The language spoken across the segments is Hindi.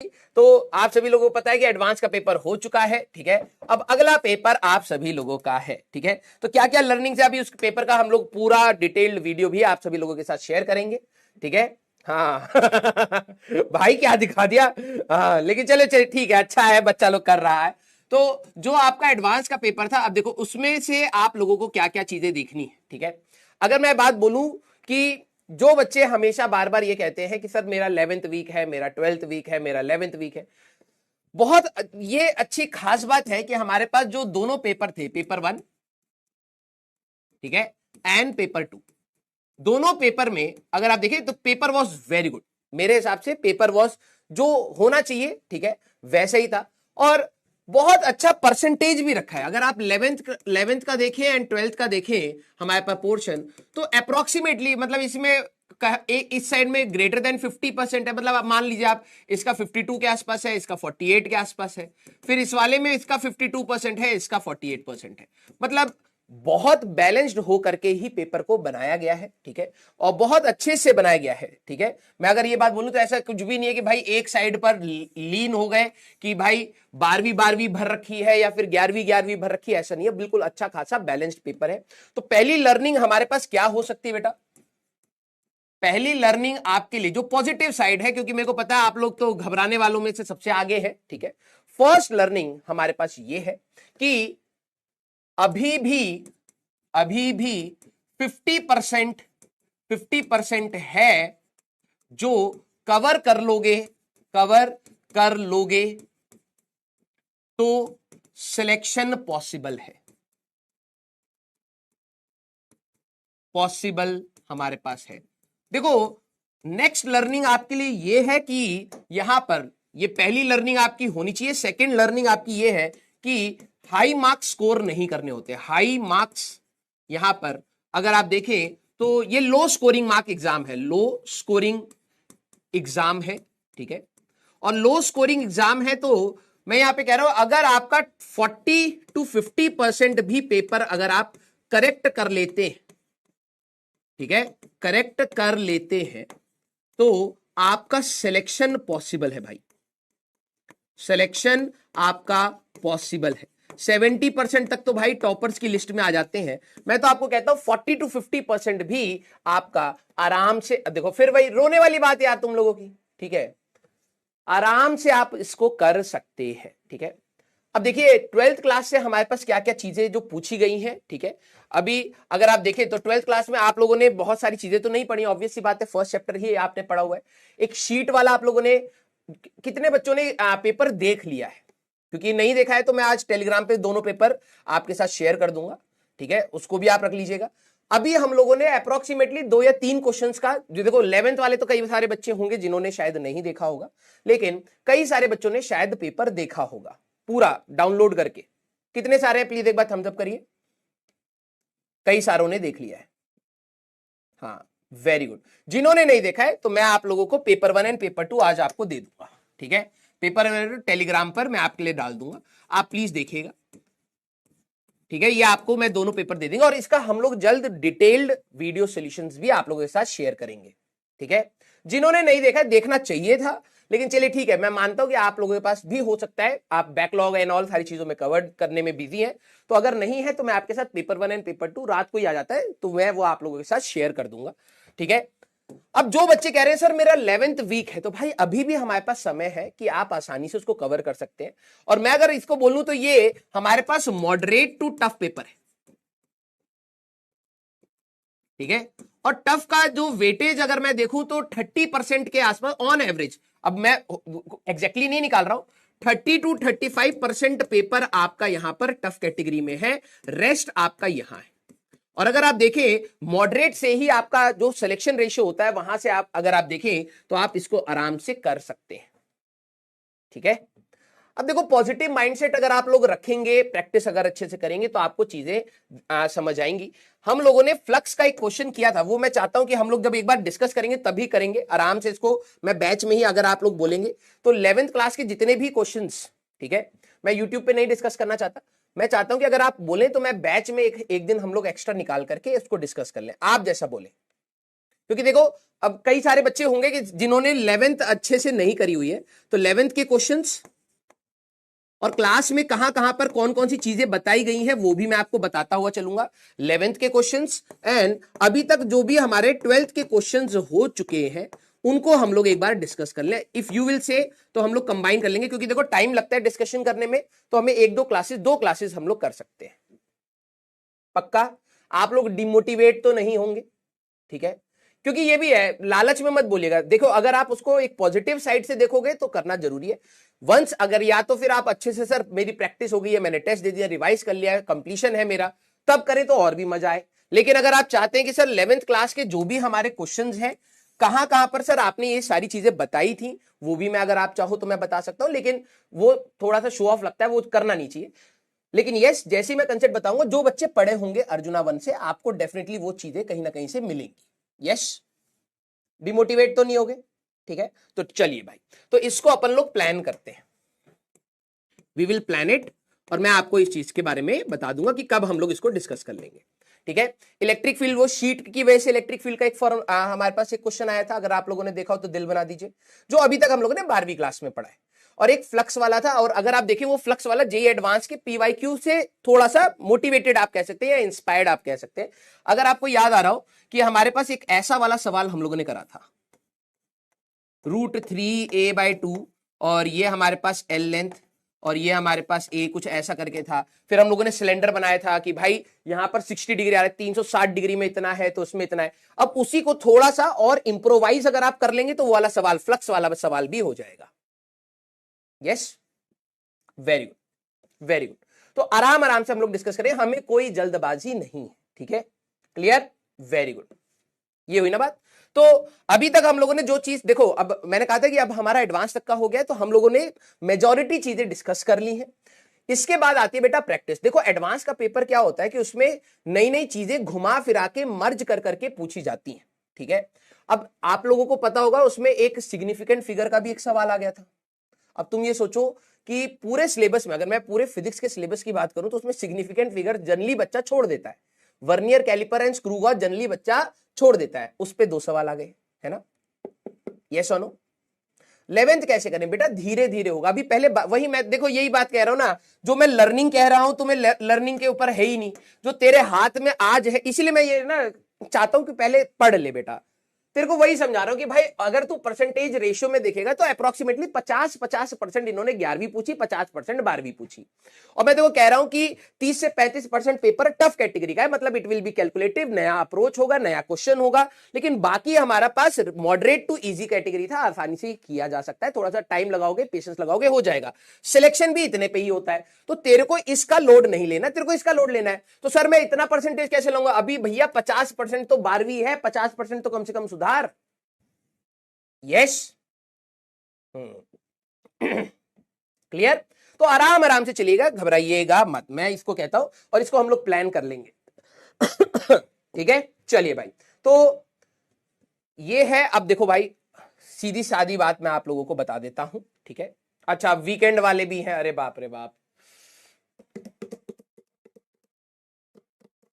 तो आप सभी लोगों को पता है कि एडवांस का पेपर हो चुका है, ठीक है। अब अगला पेपर आप सभी लोगों का है, ठीक है। तो क्या क्या लर्निंग है अभी उस पेपर का हम लोग पूरा डिटेल्ड वीडियो भी आप सभी लोगों के साथ शेयर करेंगे, ठीक है। हाँ भाई क्या दिखा दिया। हाँ लेकिन चलो चलो ठीक है, अच्छा है बच्चा लोग कर रहा है। तो जो आपका एडवांस का पेपर था, अब देखो उसमें से आप लोगों को क्या क्या चीजें देखनी है, ठीक है। अगर मैं बात बोलूं कि जो बच्चे हमेशा बार बार ये कहते हैं कि सर मेरा 11th वीक है, मेरा 12th वीक है, मेरा 11th वीक है, बहुत ये अच्छी खास बात है कि हमारे पास जो दोनों पेपर थे, पेपर 1, ठीक है, एंड पेपर 2, दोनों पेपर में अगर आप देखें तो पेपर वॉज वेरी गुड। मेरे हिसाब से पेपर वॉज जो होना चाहिए, ठीक है, वैसे ही था। और बहुत अच्छा परसेंटेज भी रखा है। अगर आप 11th का देखें एंड 12th का देखें हमारे पास पोर्शन, तो अप्रोक्सीमेटली मतलब इसमें इस साइड में ग्रेटर देन 50% है। मतलब आप मान लीजिए आप इसका 52 के आसपास है, इसका 48 के आसपास है, फिर इस वाले में इसका 52% है, इसका 48% है। मतलब बहुत बैलेंस्ड हो करके ही पेपर को बनाया गया है, ठीक है, और बहुत अच्छे से बनाया गया है, ठीक है। मैं अगर ये बात बोलूं तो ऐसा कुछ भी नहीं है कि भाई एक साइड पर लीन हो गए कि भाई 12वीं भर रखी है या फिर 11वीं भर रखी है, ऐसा नहीं है। बिल्कुल अच्छा खासा बैलेंस्ड पेपर है। तो पहली लर्निंग हमारे पास क्या हो सकती है बेटा? पहली लर्निंग आपके लिए जो पॉजिटिव साइड है, क्योंकि मेरे को पता है आप लोग तो घबराने वालों में से सबसे आगे है, ठीक है। फर्स्ट लर्निंग हमारे पास ये है कि अभी भी 50% है जो कवर कर लोगे तो सिलेक्शन पॉसिबल हमारे पास है। देखो नेक्स्ट लर्निंग आपके लिए ये है कि यहां पर ये पहली लर्निंग आपकी होनी चाहिए। सेकंड लर्निंग आपकी ये है कि हाई मार्क्स स्कोर नहीं करने होते। हाई मार्क्स यहां पर अगर आप देखें तो ये लो स्कोरिंग मार्क एग्जाम है, लो स्कोरिंग एग्जाम है, ठीक है। और लो स्कोरिंग एग्जाम है तो मैं यहां पे कह रहा हूं अगर आपका 40 to 50% भी पेपर अगर आप करेक्ट कर लेते हैं, ठीक है, करेक्ट कर लेते हैं तो आपका सिलेक्शन पॉसिबल है भाई। सिलेक्शन आपका पॉसिबल है। 70% तक तो भाई टॉपर्स की लिस्ट में आ जाते हैं। मैं तो आपको कहता हूं 40 to 50% भी आपका आराम से, देखो फिर वही रोने वाली बात यार तुम लोगों की, ठीक है, आराम से आप इसको कर सकते हैं, ठीक है। अब देखिए 12th क्लास से हमारे पास क्या क्या चीजें जो पूछी गई हैं, ठीक है। अभी अगर आप देखें तो 12th क्लास में आप लोगों ने बहुत सारी चीजें तो नहीं पढ़ी, ऑब्वियस सी बात है, फर्स्ट चैप्टर ही आपने पढ़ा हुआ है। एक शीट वाला आप लोगों ने, कितने बच्चों ने पेपर देख लिया है? क्योंकि नहीं देखा है तो मैं आज टेलीग्राम पे दोनों पेपर आपके साथ शेयर कर दूंगा, ठीक है, उसको भी आप रख लीजिएगा। अभी हम लोगों ने अप्रोक्सीमेटली 2 या 3 क्वेश्चंस का, जो देखो 11th वाले तो कई सारे बच्चे होंगे जिन्होंने शायद नहीं देखा होगा, लेकिन कई सारे बच्चों ने शायद पेपर देखा होगा पूरा डाउनलोड करके। कितने सारे हैं प्लीज एक बार थम्स अप करिए। कई सारों ने देख लिया है, हाँ वेरी गुड। जिन्होंने नहीं देखा है तो मैं आप लोगों को पेपर 1 एंड पेपर 2 आज आपको दे दूंगा, ठीक है। पेपर 1 टेलीग्राम पर मैं आपके लिए डाल दूंगा, आप प्लीज देखिएगा, ठीक है। ये आपको मैं दोनों पेपर दे देंगे और इसका हम लोग जल्द डिटेल्ड वीडियो सॉल्यूशंस भी आप लोगों के साथ शेयर करेंगे, ठीक है। जिन्होंने नहीं देखा देखना चाहिए था, लेकिन चलिए ठीक है, मैं मानता हूं कि आप लोगों के पास भी हो सकता है आप बैकलॉग एंड ऑल सारी चीजों में कवर करने में बिजी हैं। तो अगर नहीं है तो मैं आपके साथ पेपर 1 एंड पेपर 2 रात को ही आ जाता है तो मैं वो आप लोगों के साथ शेयर कर दूंगा, ठीक है। अब जो बच्चे कह रहे हैं सर मेरा 11th वीक है, तो भाई अभी भी हमारे पास समय है कि आप आसानी से उसको कवर कर सकते हैं। और मैं अगर इसको बोलूं तो ये हमारे पास मॉडरेट टू टफ पेपर है, ठीक है। और टफ का जो वेटेज अगर मैं देखूं तो 30% के आसपास ऑन एवरेज, अब मैं एग्जैक्टली नहीं निकाल रहा हूं, 30 to 35% पेपर आपका यहां पर टफ कैटेगरी में है, रेस्ट आपका यहां है। और अगर आप देखें मॉडरेट से ही आपका जो सिलेक्शन रेशियो होता है वहां से आप अगर आप देखें तो आप इसको आराम से कर सकते हैं, ठीक है। अब देखो पॉजिटिव माइंडसेट अगर आप लोग रखेंगे, प्रैक्टिस अगर अच्छे से करेंगे तो आपको चीजें समझ आएंगी। हम लोगों ने फ्लक्स का एक क्वेश्चन किया था, वो मैं चाहता हूं कि हम लोग जब एक बार डिस्कस करेंगे तभी करेंगे आराम से इसको। मैं बैच में ही अगर आप लोग बोलेंगे तो 11th क्लास के जितने भी क्वेश्चंस, ठीक है, मैं यूट्यूब पे नहीं डिस्कस करना चाहता। मैं चाहता हूं कि अगर आप बोले तो मैं बैच में एक दिन हम लोग एक्स्ट्रा निकाल करके इसको डिस्कस कर लें, आप जैसा बोले, क्योंकि देखो अब कई सारे बच्चे होंगे कि जिन्होंने 11th अच्छे से नहीं करी हुई है, तो 11th के क्वेश्चंस और क्लास में कहां कहां पर कौन कौन सी चीजें बताई गई हैं वो भी मैं आपको बताता हुआ चलूंगा। 11th के क्वेश्चंस एंड अभी तक जो भी हमारे 12th के क्वेश्चंस हो चुके हैं उनको हम लोग एक बार डिस्कस कर लें। इफ यू विल से तो हम लोग कंबाइन कर लेंगे, क्योंकि देखो टाइम लगता है डिस्कशन करने में, तो हमें एक दो क्लासेस हम लोग कर सकते हैं। पक्का आप लोग डिमोटिवेट तो नहीं होंगे? ठीक है, क्योंकि ये भी है, लालच में मत बोलिएगा। देखो अगर आप उसको एक पॉजिटिव साइड से देखोगे तो करना जरूरी है। वंस अगर या तो फिर आप अच्छे से सर मेरी प्रैक्टिस हो गई है, मैंने टेस्ट दे दिया, रिवाइज कर लिया है, कंप्लीशन है मेरा, तब करें तो और भी मजा आए। लेकिन अगर आप चाहते हैं कि सर 11th क्लास के जो भी हमारे क्वेश्चंस हैं कहां कहां पर सर आपने ये सारी चीजें बताई थी, वो भी मैं अगर आप चाहो तो मैं बता सकता हूं, लेकिन वो थोड़ा सा शो ऑफ लगता है, वो करना नहीं चाहिए। लेकिन यस, जैसे मैं कंसेप्ट बताऊंगा, जो बच्चे पढ़े होंगे अर्जुना 1 से, आपको डेफिनेटली वो चीजें कहीं ना कहीं से मिलेंगी। यस, डिमोटिवेट तो नहीं होगे? ठीक है, तो चलिए भाई, तो इसको अपन लोग प्लान करते हैं। वी विल प्लान इट, और मैं आपको इस चीज के बारे में बता दूंगा कि कब हम लोग इसको डिस्कस कर लेंगे। ठीक है, इलेक्ट्रिक फील्ड, वो शीट की वजह से इलेक्ट्रिक फील्ड का एक फॉर्म हमारे पास एक क्वेश्चन आया था, अगर आप लोगों ने देखा हो तो दिल बना दीजिए, जो अभी तक हम लोगों ने 12वीं क्लास में पढ़ा है। और एक फ्लक्स वाला था, और अगर आप देखिए वो फ्लक्स वाला जेई एडवांस के पीवाईक्यू से थोड़ा सा मोटिवेटेड आप कह सकते हैं, या इंस्पायर्ड आप कह सकते हैं। अगर आपको याद आ रहा हो कि हमारे पास एक ऐसा वाला सवाल हम लोगों ने करा था, √3a/2, और ये हमारे पास एल लेंथ, और ये हमारे पास ए कुछ ऐसा करके था। फिर हम लोगों ने सिलेंडर बनाया था कि भाई यहां पर 60 डिग्री आ रहा है, 360 डिग्री में इतना है तो उसमें इतना है। अब उसी को थोड़ा सा और इंप्रोवाइज अगर आप कर लेंगे तो वो वाला सवाल, फ्लक्स वाला सवाल भी हो जाएगा। Yes, very good, very good. तो आराम आराम से हम लोग डिस्कस करें, हमें कोई जल्दबाजी नहीं है। ठीक है, क्लियर, वेरी गुड, ये हुई ना बात। तो अभी तक हम लोगों ने जो चीज, देखो अब मैंने कहा था कि अब हमारा एडवांस तक का हो गया, तो हम लोगों ने मेजॉरिटी चीजें डिस्कस कर ली हैं। इसके बाद आती है बेटा प्रैक्टिस। देखो एडवांस का पेपर क्या होता है कि उसमें नई नई चीजें घुमा फिरा के मर्ज कर करके पूछी जाती हैं। ठीक है, अब आप लोगों को पता होगा उसमें एक सिग्निफिकेंट फिगर का भी एक सवाल आ गया था। अब तुम ये सोचो कि पूरे सिलेबस में, अगर मैं पूरे फिजिक्स के सिलेबस की बात करूं, तो उसमें सिग्निफिकेंट फिगर जनरली बच्चा छोड़ देता है। Vernier caliper and screw gauge generally बच्चा छोड़ देता है। उस पे 2 सवाल आ गए, है ना? यस और नो? 11th कैसे करें बेटा? धीरे धीरे होगा। अभी पहले वही मैं, देखो यही बात कह रहा हूं ना, जो मैं लर्निंग कह रहा हूं तुम्हें लर्निंग के ऊपर है ही नहीं, जो तेरे हाथ में आज है। इसीलिए मैं ये ना चाहता हूं कि पहले पढ़ ले बेटा। तेरे को वही समझा रहा हूं कि भाई अगर तू परसेंटेज रेशियो में देखेगा तो अप्रोक्सीमेटली 50% इन्होंने 11वीं पूछी, 50% 12वीं पूछी। और मैं देखो कह रहा हूं कि 30 से 35% पेपर टफ कैटेगरी का है, मतलब इट विल बी कैलकुलेटिव, नया अप्रोच होगा, नया क्वेश्चन होगा। लेकिन बाकी हमारा पास मॉडरेट टू इजी कैटेगरी था, आसानी से किया जा सकता है। थोड़ा सा टाइम लगाओगे, पेशेंस लगाओगे, हो जाएगा। सिलेक्शन भी इतने पे ही होता है, तो तेरे को इसका लोड नहीं लेना, तेरे को इसका लोड लेना है। तो सर मैं इतना परसेंटेज कैसे लूंगा? अभी भैया 50% तो 12वीं है, 50% तो कम से कम सुधार। Yes, clear? तो आराम आराम से चलिएगा, घबराइएगा मत, मैं इसको कहता हूं, और इसको हम लोग प्लान कर लेंगे। ठीक है, चलिए भाई, तो ये है। अब देखो भाई, सीधी सादी बात मैं आप लोगों को बता देता हूं। ठीक है, अच्छा वीकेंड वाले भी हैं, अरे बाप रे बाप,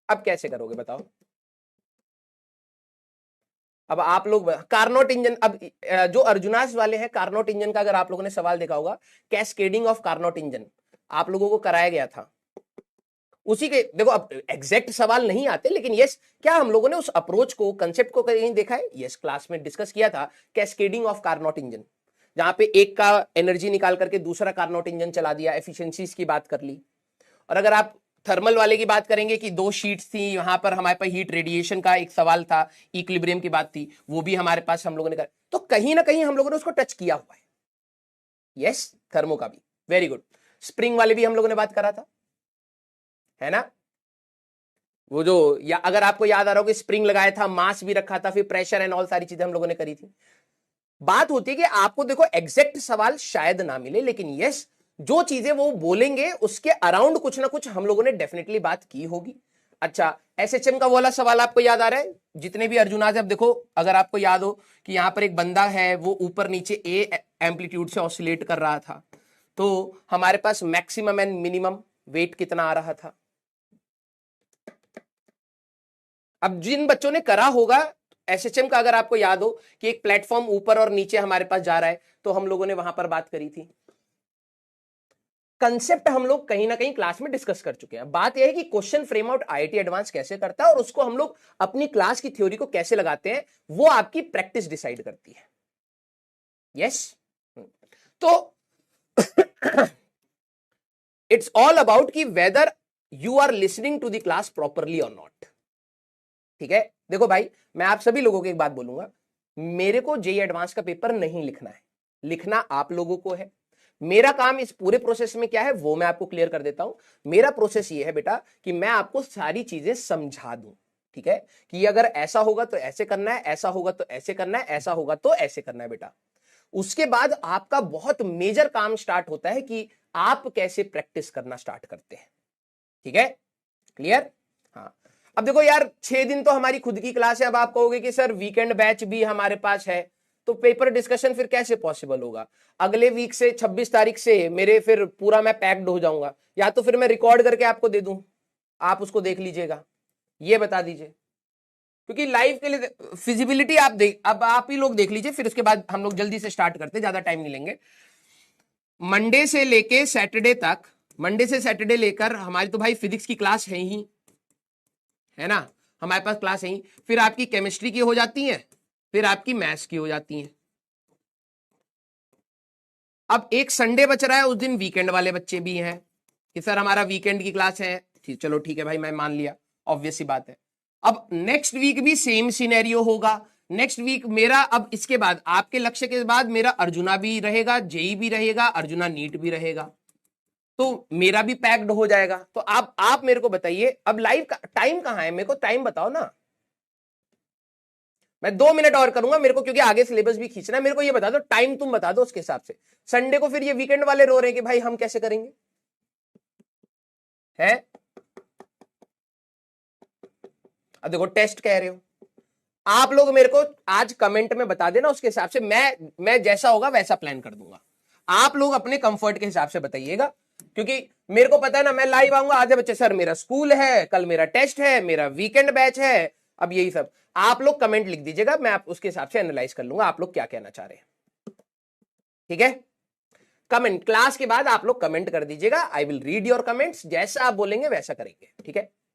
अब कैसे करोगे बताओ? अब आप लोग कार्नोट इंजन, अब जो अर्जुनास वाले हैं, कार्नोट इंजन का अगर आप लोगों ने सवाल देखा होगा, कैस्केडिंग ऑफ कार्नोट इंजन आप लोगों को कराया गया था। उसी के देखो, अब एग्जैक्ट सवाल नहीं आते, लेकिन यस, क्या हम लोगों ने उस अप्रोच को, कंसेप्ट को कहीं देखा है? यस, क्लास में डिस्कस किया था, कैस्केडिंग ऑफ कार्नोट इंजन, जहां पे एक का एनर्जी निकाल करके दूसरा कार्नोट इंजन चला दिया, एफिशिएंसीज की बात कर ली। और अगर आप थर्मल वाले की बात करेंगे कि 2 शीट्स थी, यहां पर हमारे पास हीट रेडिएशन का एक सवाल था, इक्विलिब्रियम की बात थी, वो भी हमारे पास हम लोगों ने कर, तो कहीं ना कहीं हम लोगों ने उसको टच किया हुआ है। यस, थर्मो का भी, वेरी गुड। स्प्रिंग वाले भी हम लोगों ने बात करा था, है ना? वो जो, या अगर आपको याद आ रहा हो कि स्प्रिंग लगाया था, मास भी रखा था, फिर प्रेशर एंड ऑल सारी चीजें हम लोगों ने करी थी। बात होती है कि आपको देखो एग्जैक्ट सवाल शायद ना मिले, लेकिन यस, जो चीजें वो बोलेंगे उसके अराउंड कुछ ना कुछ हम लोगों ने डेफिनेटली बात की होगी। अच्छा, एसएचएम का वाला सवाल आपको याद आ रहा है? जितने भी अर्जुनाज, अब देखो अगर आपको याद हो कि यहां पर एक बंदा है, वो ऊपर नीचे ए एम्पलीट्यूड से ऑसिलेट कर रहा था, तो हमारे पास मैक्सिमम एंड मिनिमम वेट कितना आ रहा था? अब जिन बच्चों ने करा होगा एसएचएम का अगर आपको याद हो कि एक प्लेटफॉर्म ऊपर और नीचे हमारे पास जा रहा है, तो हम लोगों ने वहां पर बात करी थी। कंसेप्ट हम लोग कहीं ना कहीं क्लास में डिस्कस कर चुके हैं। बात यह है कि question frame out IIT advance कैसे करता है और उसको हम लोग अपनी क्लास की थ्योरी को कैसे लगाते हैं, वो आपकी प्रैक्टिस डिसाइड करती है। यस तो इट्स ऑल अबाउट कि whether you are listening to the class properly और नॉट। ठीक है, देखो भाई, मैं आप सभी लोगों को एक बात बोलूंगा, मेरे को जेईई एडवांस का पेपर नहीं लिखना है, लिखना आप लोगों को है। मेरा काम इस पूरे प्रोसेस में क्या है वो मैं आपको क्लियर कर देता हूं। मेरा प्रोसेस ये है बेटा कि मैं आपको सारी चीजें समझा दूं। ठीक है, कि अगर ऐसा होगा तो ऐसे करना है, ऐसा होगा तो ऐसे करना है, ऐसा होगा तो ऐसे करना है बेटा। उसके बाद आपका बहुत मेजर काम स्टार्ट होता है कि आप कैसे प्रैक्टिस करना स्टार्ट करते हैं। ठीक है, क्लियर? हाँ, अब देखो यार, 6 दिन तो हमारी खुद की क्लास है। अब आप कहोगे कि सर वीकेंड बैच भी हमारे पास है, तो पेपर डिस्कशन फिर कैसे पॉसिबल होगा? अगले वीक से 26 तारीख से मेरे फिर पूरा मैं पैक्ड हो जाऊंगा, या तो फिर मैं रिकॉर्ड करके आपको दे दूं, आप उसको देख लीजिएगा, ये बता दीजिए। क्योंकि लाइव के लिए फिजिबिलिटी आप देख, अब आप ही लोग देख लीजिए, फिर उसके बाद हम लोग जल्दी से स्टार्ट करते, ज्यादा टाइम नहीं लेंगे। मंडे से लेके सैटरडे तक, मंडे से सैटरडे लेकर हमारी तो भाई फिजिक्स की क्लास है ही, है ना, हमारे पास क्लास है ही। फिर आपकी केमिस्ट्री की हो जाती है, फिर आपकी मैथ्स की हो जाती है। अब एक संडे बच रहा है, उस दिन वीकेंड वाले बच्चे भी हैं कि सर हमारा वीकेंड की क्लास है। चलो ठीक है भाई, मैं मान लिया, ऑब्वियस सी बात है। अब नेक्स्ट वीक भी सेम सिनेरियो होगा। नेक्स्ट वीक मेरा, अब इसके बाद आपके लक्ष्य के बाद मेरा अर्जुना भी रहेगा, जेई भी रहेगा, अर्जुना नीट भी रहेगा, तो मेरा भी पैक्ड हो जाएगा। तो आप मेरे को बताइए, अब लाइव का टाइम कहां है, मेरे को टाइम बताओ ना। मैं 2 मिनट और करूंगा मेरे को, क्योंकि आगे सिलेबस भी खींचना है। मेरे को ये बता दो, टाइम तुम बता दो उसके हिसाब से। संडे को फिर ये वीकेंड वाले रो रहे हैं कि भाई हम कैसे करेंगे, है? अब देखो, टेस्ट कह रहे हो आप लोग, मेरे को आज कमेंट में बता देना, उसके हिसाब से मैं जैसा होगा वैसा प्लान कर दूंगा। आप लोग अपने कंफर्ट के हिसाब से बताइएगा, क्योंकि मेरे को पता है ना, मैं लाइव आऊंगा, आधे बच्चे सर मेरा स्कूल है, कल मेरा टेस्ट है, मेरा वीकेंड बैच है, अब यही सब। आप लोग कमेंट लिख दीजिएगा, मैं आप उसके हिसाब से एनालाइज कर लूंगा आप लोग क्या कहना चाह रहे हैं। ठीक है, कमेंट क्लास के बाद आप लोग कमेंट कर दीजिएगा, I will read your comments, जैसा आप बोलेंगे वैसा करेंगे। ठीक है।